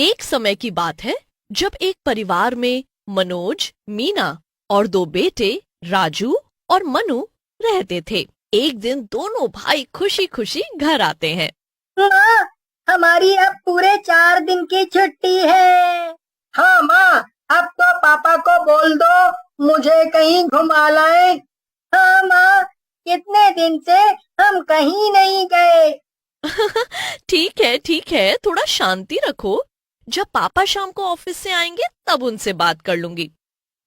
एक समय की बात है जब एक परिवार में मनोज, मीना और दो बेटे राजू और मनु रहते थे। एक दिन दोनों भाई खुशी खुशी घर आते हैं। माँ, हमारी अब पूरे 4 दिन की छुट्टी है। हाँ माँ, अब तो पापा को बोल दो मुझे कहीं घुमा लाए। हाँ माँ, कितने दिन से हम कहीं नहीं गए। ठीक है, थोड़ा शांति रखो। जब पापा शाम को ऑफिस से आएंगे तब उनसे बात कर लूंगी।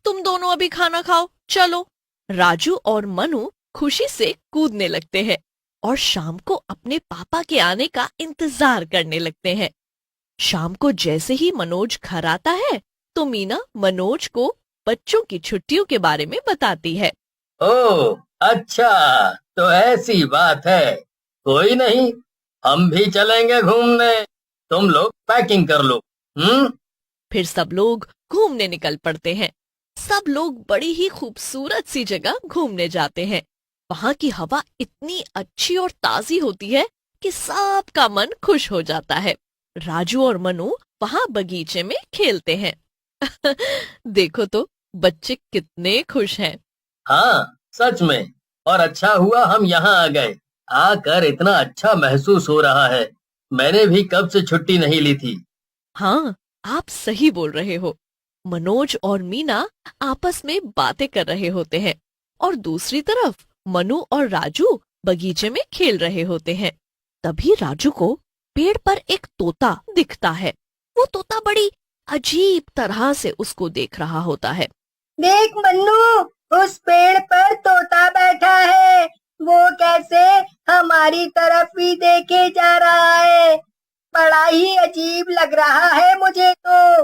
तुम दोनों अभी खाना खाओ, चलो। राजू और मनु खुशी से कूदने लगते हैं और शाम को अपने पापा के आने का इंतजार करने लगते हैं। शाम को जैसे ही मनोज घर आता है तो मीना मनोज को बच्चों की छुट्टियों के बारे में बताती है। ओह अच्छा, तो ऐसी बात है। कोई नहीं, हम भी चलेंगे घूमने। तुम लोग पैकिंग कर लो। फिर सब लोग घूमने निकल पड़ते हैं। सब लोग बड़ी ही खूबसूरत सी जगह घूमने जाते हैं। वहाँ की हवा इतनी अच्छी और ताजी होती है कि सबका मन खुश हो जाता है। राजू और मनु वहाँ बगीचे में खेलते हैं। देखो तो बच्चे कितने खुश हैं। हाँ सच में, और अच्छा हुआ हम यहाँ आ गए। आकर इतना अच्छा महसूस हो रहा है। मैंने भी कब से छुट्टी नहीं ली थी। हाँ, आप सही बोल रहे हो। मनोज और मीना आपस में बातें कर रहे होते हैं और दूसरी तरफ मनु और राजू बगीचे में खेल रहे होते हैं। तभी राजू को पेड़ पर एक तोता दिखता है। वो तोता बड़ी अजीब तरह से उसको देख रहा होता है। देख मन्नू, उस पेड़ पर तोता बैठा है। वो कैसे हमारी तरफ ही देखे जा रहा है। बड़ा ही अजीब लग रहा है मुझे तो।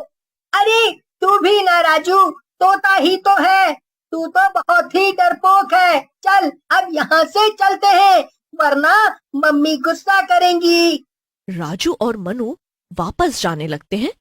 अरे तू भी ना राजू, तोता ही तो है। तू तो बहुत ही डरपोक है। चल अब यहाँ से चलते हैं, वरना मम्मी गुस्सा करेंगी। राजू और मनु वापस जाने लगते हैं,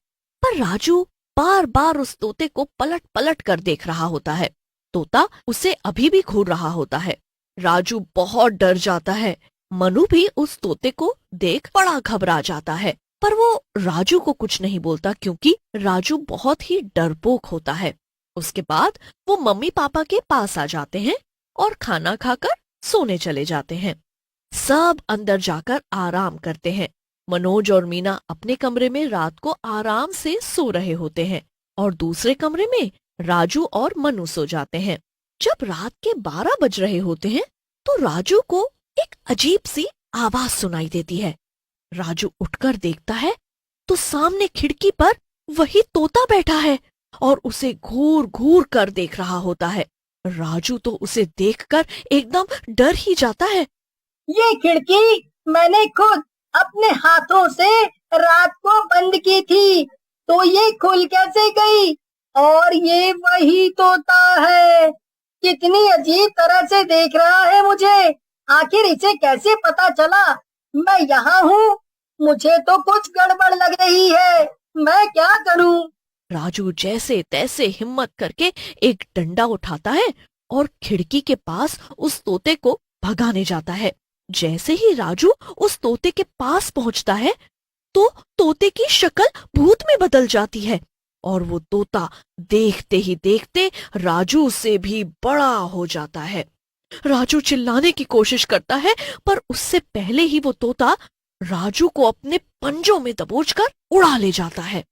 पर राजू बार बार उस तोते को पलट पलट कर देख रहा होता है। तोता उसे अभी भी घूर रहा होता है। राजू बहुत डर जाता है। मनु भी उस तोते को देख बड़ा घबरा जाता है, पर वो राजू को कुछ नहीं बोलता क्योंकि राजू बहुत ही डरपोक होता है। उसके बाद वो मम्मी पापा के पास आ जाते हैं और खाना खाकर सोने चले जाते हैं। सब अंदर जाकर आराम करते हैं। मनोज और मीना अपने कमरे में रात को आराम से सो रहे होते हैं और दूसरे कमरे में राजू और मनु सो जाते हैं। जब रात के 12 बज रहे होते हैं तो राजू को एक अजीब सी आवाज सुनाई देती है। राजू उठकर देखता है तो सामने खिड़की पर वही तोता बैठा है और उसे घूर घूर कर देख रहा होता है। राजू तो उसे देखकर एकदम डर ही जाता है। ये खिड़की मैंने खुद अपने हाथों से रात को बंद की थी, तो ये खुल कैसे गई? और ये वही तोता है। कितनी अजीब तरह से देख रहा है मुझे। आखिर इसे कैसे पता चला मैं यहाँ हूँ? मुझे तो कुछ गड़बड़ लग रही है। मैं क्या करूँ? राजू जैसे तैसे हिम्मत करके एक डंडा उठाता है और खिड़की के पास उस तोते को भगाने जाता है। जैसे ही राजू उस तोते के पास पहुंचता है तो तोते की शक्ल भूत में बदल जाती है और वो तोता देखते ही देखते राजू से भी बड़ा हो जाता है। राजू चिल्लाने की कोशिश करता है, पर उससे पहले ही वो तोता राजू को अपने पंजों में दबोचकर उड़ा ले जाता है।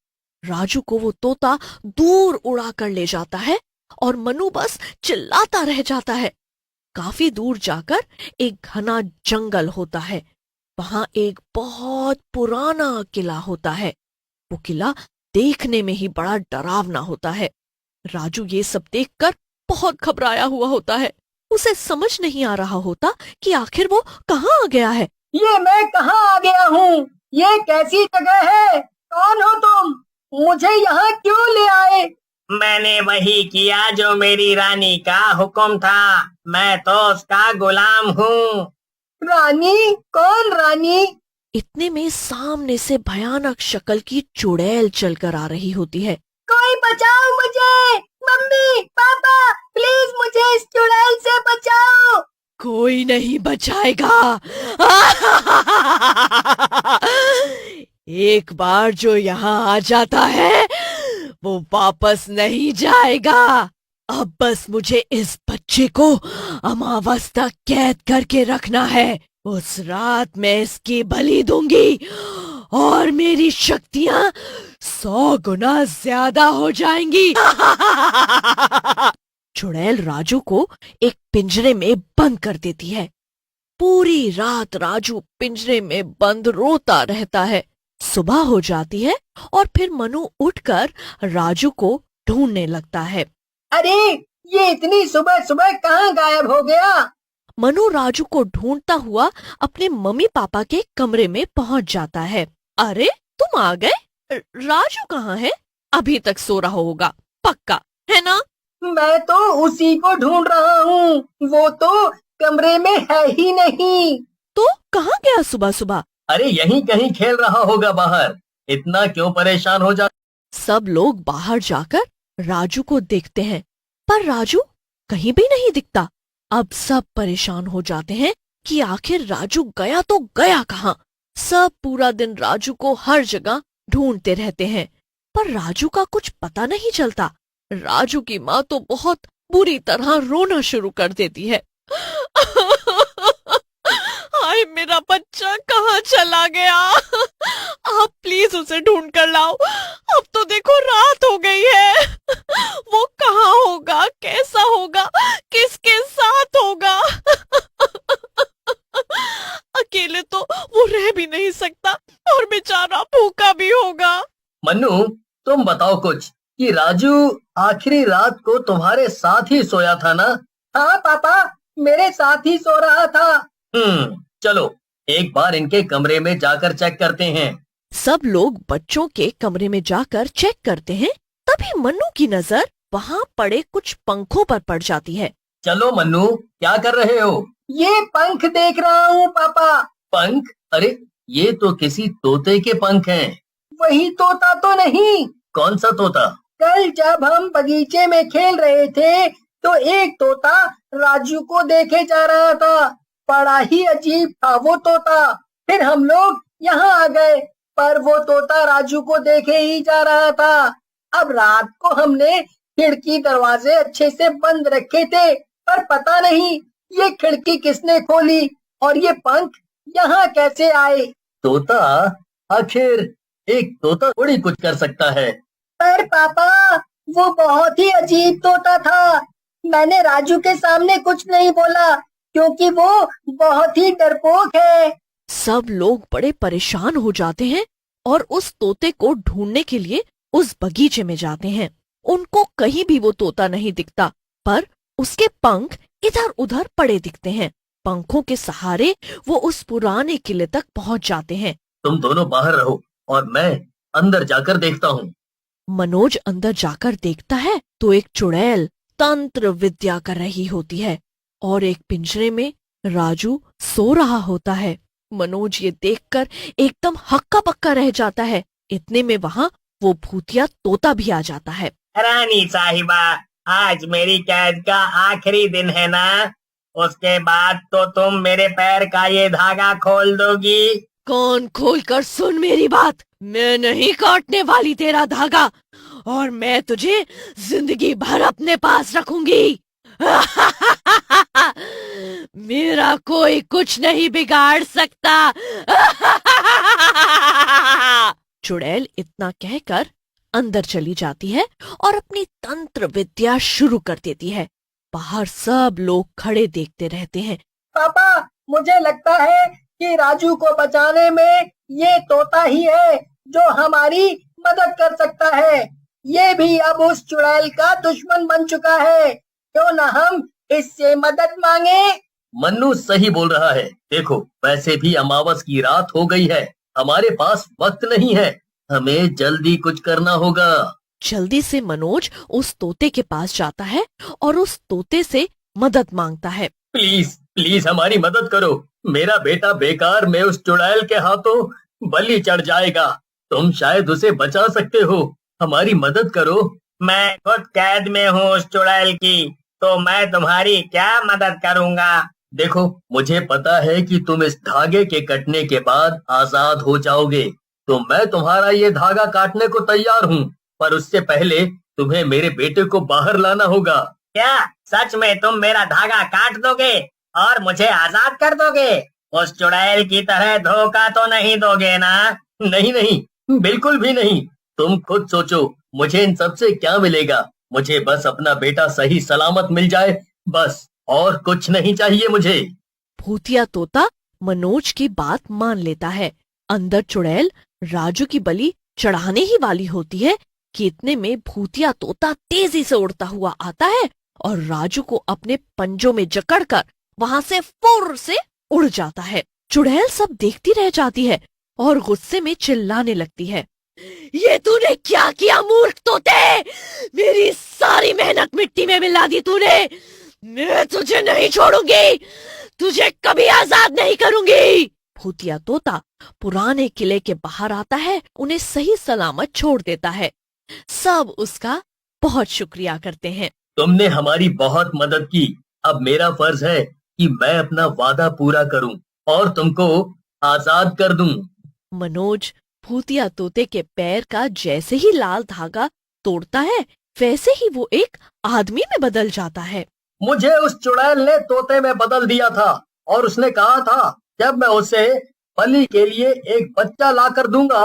राजू को वो तोता दूर उड़ा कर ले जाता है और मनु बस चिल्लाता रह जाता है। काफी दूर जाकर एक घना जंगल होता है। वहां एक बहुत पुराना किला होता है। वो किला देखने में ही बड़ा डरावना होता है। राजू ये सब देखकर बहुत घबराया हुआ होता है। उसे समझ नहीं आ रहा होता कि आखिर वो कहाँ आ गया है। ये मैं कहाँ आ गया हूँ? ये कैसी जगह है? कौन हो तुम? मुझे यहाँ क्यों ले आए? मैंने वही किया जो मेरी रानी का हुक्म था। मैं तो उसका गुलाम हूँ। रानी? कौन रानी? इतने में सामने से भयानक शक्ल की चुड़ैल चलकर आ रही होती है। कोई बचाओ मुझे! मम्मी, पापा, प्लीज मुझे इस चुड़ैल से बचाओ। कोई नहीं बचाएगा। एक बार जो यहाँ आ जाता है वो वापस नहीं जाएगा। अब बस मुझे इस बच्चे को अमावस तक कैद करके रखना है। उस रात मैं इसकी बलि दूंगी और मेरी शक्तियां 100 गुना ज्यादा हो जाएंगी। चुड़ैल राजू को एक पिंजरे में बंद कर देती है। पूरी रात राजू पिंजरे में बंद रोता रहता है। सुबह हो जाती है और फिर मनु उठकर राजू को ढूंढने लगता है। अरे ये इतनी सुबह सुबह कहाँ गायब हो गया? मनु राजू को ढूंढता हुआ अपने मम्मी पापा के कमरे में पहुंच जाता है। अरे तुम आ गए? राजू कहाँ है? अभी तक सो रहा होगा पक्का, है ना? मैं तो उसी को ढूंढ रहा हूँ, वो तो कमरे में है ही नहीं। तो कहाँ गया सुबह सुबह? अरे यहीं कहीं खेल रहा होगा बाहर। इतना क्यों परेशान हो जा। सब लोग बाहर जाकर राजू को देखते हैं पर राजू कहीं भी नहीं दिखता। अब सब परेशान हो जाते हैं कि आखिर राजू गया तो गया कहाँ। सब पूरा दिन राजू को हर जगह ढूंढते रहते हैं पर राजू का कुछ पता नहीं चलता। राजू की माँ तो बहुत बुरी तरह रोना शुरू कर देती है। हाय मेरा बच्चा कहाँ चला गया? आप प्लीज उसे ढूंढ कर लाओ। अब तो देखो रात हो गई है। वो कहाँ होगा, कैसा होगा, किसके साथ होगा? अकेले तो वो रह भी नहीं सकता और बेचारा भूखा भी होगा। मन्नू तुम बताओ कुछ कि राजू आखिरी रात को तुम्हारे साथ ही सोया था ना? हाँ पापा, मेरे साथ ही सो रहा था। चलो एक बार इनके कमरे में जाकर चेक करते हैं। सब लोग बच्चों के कमरे में जाकर चेक करते हैं। तभी मन्नू की नजर वहाँ पड़े कुछ पंखों पर पड़ जाती है। चलो मन्नू क्या कर रहे हो? ये पंख देख रहा हूँ पापा। पंख? अरे ये तो किसी तोते के पंख हैं। वही तोता तो नहीं? कौन सा तोता? कल जब हम बगीचे में खेल रहे थे तो एक तोता राजू को देखे जा रहा था। बड़ा ही अजीब था वो तोता। फिर हम लोग यहाँ आ गए पर वो तोता राजू को देखे ही जा रहा था। अब रात को हमने खिड़की दरवाजे अच्छे से बंद रखे थे पर पता नहीं ये खिड़की किसने खोली और ये पंख यहाँ कैसे आए। तोता? आखिर एक तोता थोड़ी कुछ कर सकता है। पर पापा वो बहुत ही अजीब तोता था। मैंने राजू के सामने कुछ नहीं बोला क्योंकि वो बहुत ही डरपोक है। सब लोग बड़े परेशान हो जाते हैं और उस तोते को ढूंढने के लिए उस बगीचे में जाते हैं। उनको कहीं भी वो तोता नहीं दिखता पर उसके पंख इधर उधर पड़े दिखते हैं। पंखों के सहारे वो उस पुराने किले तक पहुंच जाते हैं। तुम दोनों बाहर रहो और मैं अंदर जाकर देखता हूँ। मनोज अंदर जाकर देखता है तो एक चुड़ैल तंत्र विद्या कर रही होती है और एक पिंजरे में राजू सो रहा होता है। मनोज ये देखकर एकदम हक्का पक्का रह जाता है। इतने में वहाँ वो भूतिया तोता भी आ जाता है। रानी साहिबा, आज मेरी कैद का आखिरी दिन है ना? उसके बाद तो तुम मेरे पैर का ये धागा खोल दोगी। कौन खोल कर सुन मेरी बात। मैं नहीं काटने वाली तेरा धागा और मैं तुझे जिंदगी भर अपने पास रखूंगी। मेरा कोई कुछ नहीं बिगाड़ सकता। चुड़ैल इतना कहकर अंदर चली जाती है और अपनी तंत्र विद्या शुरू कर देती है। बाहर सब लोग खड़े देखते रहते हैं। पापा मुझे लगता है कि राजू को बचाने में ये तोता ही है जो हमारी मदद कर सकता है। ये भी अब उस चुड़ैल का दुश्मन बन चुका है। क्यों न हम इससे मदद मांगे? मन्नू सही बोल रहा है। देखो वैसे भी अमावस की रात हो गई है। हमारे पास वक्त नहीं है। हमें जल्दी कुछ करना होगा। जल्दी से मनोज उस तोते के पास जाता है और उस तोते से मदद मांगता है। प्लीज प्लीज हमारी मदद करो। मेरा बेटा बेकार में उस चुड़ैल के हाथों बलि चढ़ जाएगा। तुम शायद उसे बचा सकते हो। हमारी मदद करो। मैं खुद कैद में हूँ उस चुड़ैल की, तो मैं तुम्हारी क्या मदद करूँगा? देखो मुझे पता है कि तुम इस धागे के कटने के बाद आजाद हो जाओगे। तो मैं तुम्हारा ये धागा काटने को तैयार हूँ, पर उससे पहले तुम्हें मेरे बेटे को बाहर लाना होगा। क्या सच में तुम मेरा धागा काट दोगे और मुझे आजाद कर दोगे? उस चुड़ैल की तरह धोखा तो नहीं दोगे ना? नहीं नहीं, बिल्कुल भी नहीं। तुम खुद सोचो, मुझे इन सब से क्या मिलेगा? मुझे बस अपना बेटा सही सलामत मिल जाए, बस, और कुछ नहीं चाहिए मुझे। भूतिया तोता मनोज की बात मान लेता है। अंदर चुड़ैल राजू की बलि चढ़ाने ही वाली होती है कि इतने में भूतिया तोता तेजी से उड़ता हुआ आता है और राजू को अपने पंजों में जकड़कर वहां से फुर से उड़ जाता है। चुड़ैल सब देखती रह जाती है और गुस्से में चिल्लाने लगती है, ये तूने क्या किया मूर्ख तोते? मेरी सारी मेहनत मिट्टी में मिला दी तूने। मैं तुझे नहीं छोड़ूंगी, तुझे कभी आजाद नहीं करूंगी। भूतिया तोता पुराने किले के बाहर आता है, उन्हें सही सलामत छोड़ देता है। सब उसका बहुत शुक्रिया करते हैं। तुमने हमारी बहुत मदद की। अब मेरा फर्ज है कि मैं अपना वादा पूरा करूं और तुमको आजाद कर दूं। मनोज भूतिया तोते के पैर का जैसे ही लाल धागा तोड़ता है, वैसे ही वो एक आदमी में बदल जाता है। मुझे उस चुड़ैल ने तोते में बदल दिया था और उसने कहा था जब मैं उसे बलि के लिए एक बच्चा ला कर दूंगा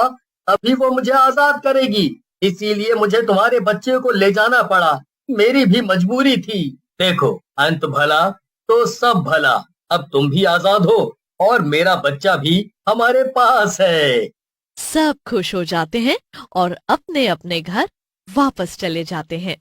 तभी वो मुझे आजाद करेगी। इसीलिए मुझे तुम्हारे बच्चे को ले जाना पड़ा, मेरी भी मजबूरी थी। देखो, अंत भला तो सब भला। अब तुम भी आजाद हो और मेरा बच्चा भी हमारे पास है। सब खुश हो जाते हैं और अपने अपने घर वापस चले जाते हैं।